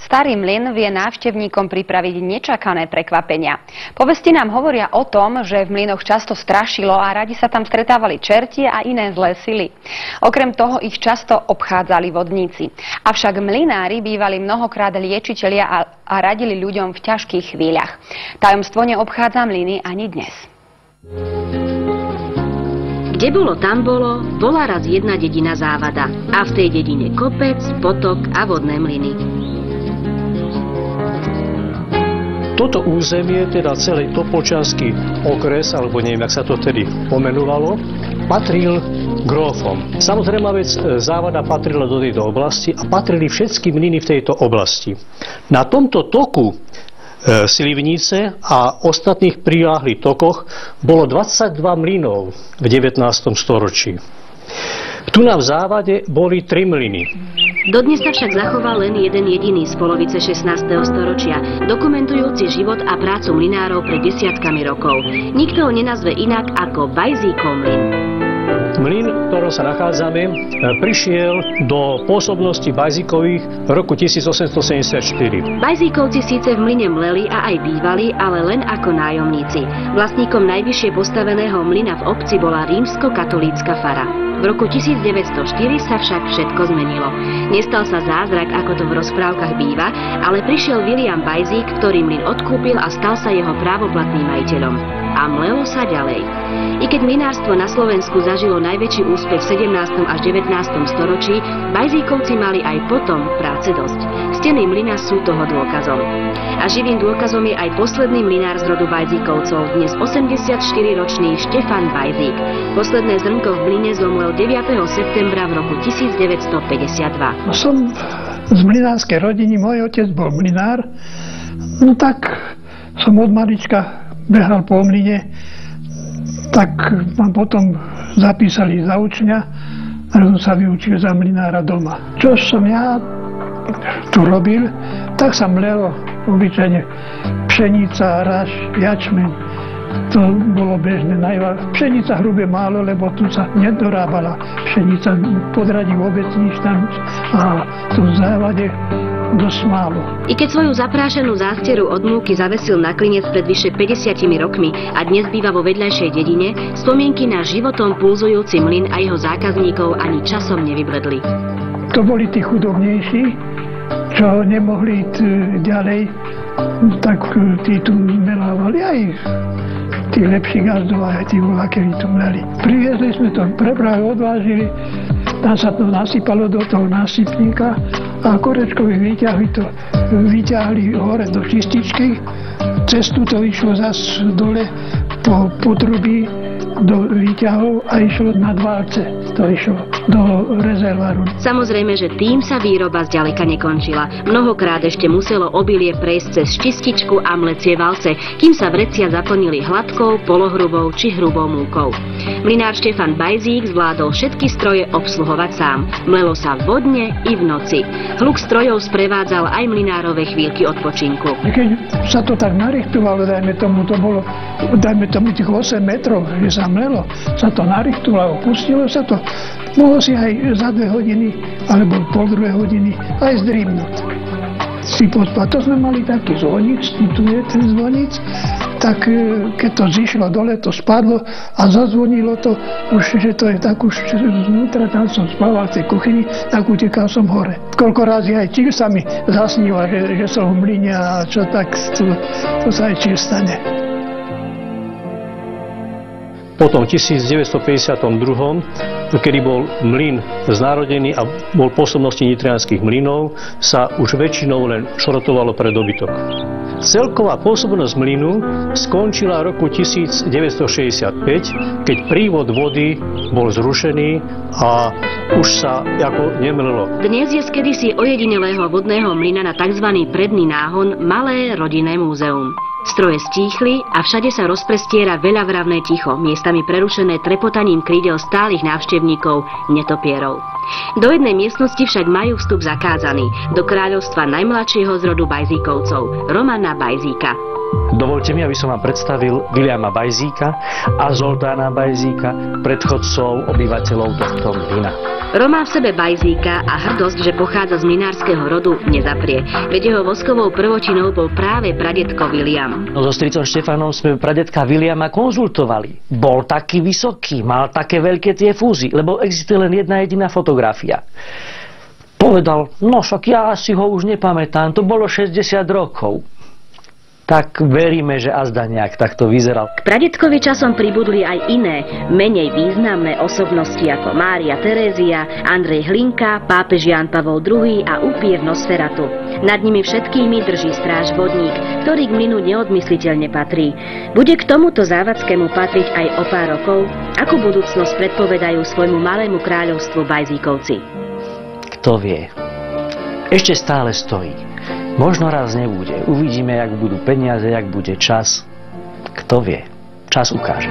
Starý mlyn vie návštevníkom pripraviť nečakané prekvapenia. Povesti nám hovoria o tom, že v mlynoch často strašilo a radi sa tam stretávali čerti a iné zlé sily. Okrem toho ich často obchádzali vodníci. Avšak mlynári bývali mnohokrát liečitelia a radili ľuďom v ťažkých chvíľach. Tajomstvo neobchádza mlyny ani dnes. Kde bolo, tam bolo, bola raz jedna dedina Závada. A v tej dedine kopec, potok a vodné mlyny. Toto územie, teda celý Topolčiansky okres, alebo neviem, jak sa to tedy pomenovalo, patril grófom. Samozrejme, vec Závada patrila do tejto oblasti a patrili všetky mlyny v tejto oblasti. Na tomto toku Slivnice a ostatných priláhlych tokoch bolo 22 mlynov v 19. storočí. Tu na v Závade boli 3 mlyny. Dodnes sa však zachoval len jeden jediný z polovice 16. storočia, dokumentujúci život a prácu mlynárov pred desiatkami rokov. Nikto ho nenazve inak ako Bajzíkov mlyn. Mlyn, v ktorom sa nachádzame, prišiel do pôsobnosti Bajzíkových v roku 1874. Bajzíkovci síce v mlyne mleli a aj bývali, ale len ako nájomníci. Vlastníkom najvyššie postaveného mlyna v obci bola rímsko-katolícka fara. V roku 1904 sa však všetko zmenilo. Nestal sa zázrak, ako to v rozprávkach býva, ale prišiel William Bajzík, ktorý mlyn odkúpil a stal sa jeho právoplatným majiteľom. A mlelo sa ďalej. I keď mlynárstvo na Slovensku zažilo najväčší úspech v 17. až 19. storočí, Bajzíkovci mali aj potom práce dosť. Steny mlyna sú toho dôkazom. A živým dôkazom je aj posledný mlynár z rodu Bajzíkovcov, dnes 84-ročný Štefan Bajzík. Posledné zrnko v mlyne zomlel 9. septembra v roku 1952. Som z mlynárskej rodiny, môj otec bol mlynár, no tak som od malička behal po mlyne, tak ma potom zapísali za učňa a som sa vyučil za mlynára doma. Čo som ja tu robil, tak sa mlelo obyčajne pšenica, raž, jačmeň. To bolo bežné. Pšenica hrubé málo, lebo tu sa nedorábala pšenica. Podradí vôbec nič tam a tu v Závade dosť málo. I keď svoju zaprášenú zásteru od múky zavesil na klinec pred vyše 50 rokmi a dnes býva vo vedľajšej dedine, spomienky na životom pulzujúci mlyn a jeho zákazníkov ani časom nevybledli. To boli tí chudobnejší, čo nemohli ísť ďalej, tak tí tu melávali aj tí lepší gazdov, aj tí voľakeví tu mleli. Priviezli sme to, prepravy odvážili, tam sa to nasypalo do toho násypníka a korečkovi vyťahli hore do čističky. Cestu to išlo zase dole po potrubí do výťahov a išlo na dvárce. To išlo do rezerváru. Samozrejme, že tým sa výroba zďaleka nekončila. Mnohokrát ešte muselo obilie prejsť cez čističku a mlecie valce, kým sa vrecia zaplnili hladkou, polohrubou či hrubou múkou. Mlynár Štefan Bajzík zvládol všetky stroje obsluhovať sám. Mlelo sa vodne i v noci. Hluk strojov sprevádzal aj mlynárove chvíľky odpočinku. Keď sa to tak narichtovalo, dajme tomu tých 8 metrov, že sa mlelo, sa to narichtovalo, pustilo sa to, mohlo si aj za 2 hodiny, alebo pol 2 hodiny, aj zdrímnuť. Si pospať. To sme mali taký zvoníc, tu je ten zvoníc, tak keď to zišlo dole, to spadlo a zazvonilo to, už, že to je tak už znútra, tam som spával v tej kuchyni, tak utekal som hore. Koľko razy aj čil sa mi zasníva, že som v mlyne a čo tak, to sa aj čil stane. Potom v 1952, kedy bol mlyn znárodený a bol v pôsobnosti nitrianskych mlynov, sa už väčšinou len šrotovalo pre dobytok. Celková pôsobnosť mlynu skončila v roku 1965, keď prívod vody bol zrušený a už sa ako nemlelo. Dnes je z kedysi ojedinelého vodného mlyna na tzv. Predný náhon malé rodinné múzeum. Stroje stíchli a všade sa rozprestiera veľavravné ticho, miestami prerušené trepotaním krídel stálych návštevníkov, netopierov. Do jednej miestnosti však majú vstup zakázaný, do kráľovstva najmladšieho z rodu Bajzíkovcov, Romana Bajzíka. Dovolte mi, aby som vám predstavil Viliama Bajzíka a Zoltána Bajzíka, predchodcov obyvateľov tohto mlyna. Roma v sebe Bajzíka a hrdosť, že pochádza z mlynárskeho rodu, nezaprie. Veď jeho voskovou prvočinou bol práve pradedko Viliam. So stricom Štefanom sme pradetka Viliama konzultovali. Bol taký vysoký, mal také veľké tie fúzy, lebo existuje len jedna jediná fotografia. Povedal, no však ja si ho už nepamätám, to bolo 60 rokov. Tak veríme, že azda nejak takto vyzeral. K pradedkovi časom pribudli aj iné, menej významné osobnosti ako Mária Terézia, Andrej Hlinka, pápež Ján Pavol II a upír Nosferatu. Nad nimi všetkými drží stráž vodník, ktorý k mlynu neodmysliteľne patrí. Bude k tomuto závadzkému patriť aj o pár rokov? Akú budúcnosť predpovedajú svojmu malému kráľovstvu Bajzíkovci? Kto vie? Ešte stále stojí. Možno raz nebude. Uvidíme, jak budú peniaze, jak bude čas. Kto vie? Čas ukáže.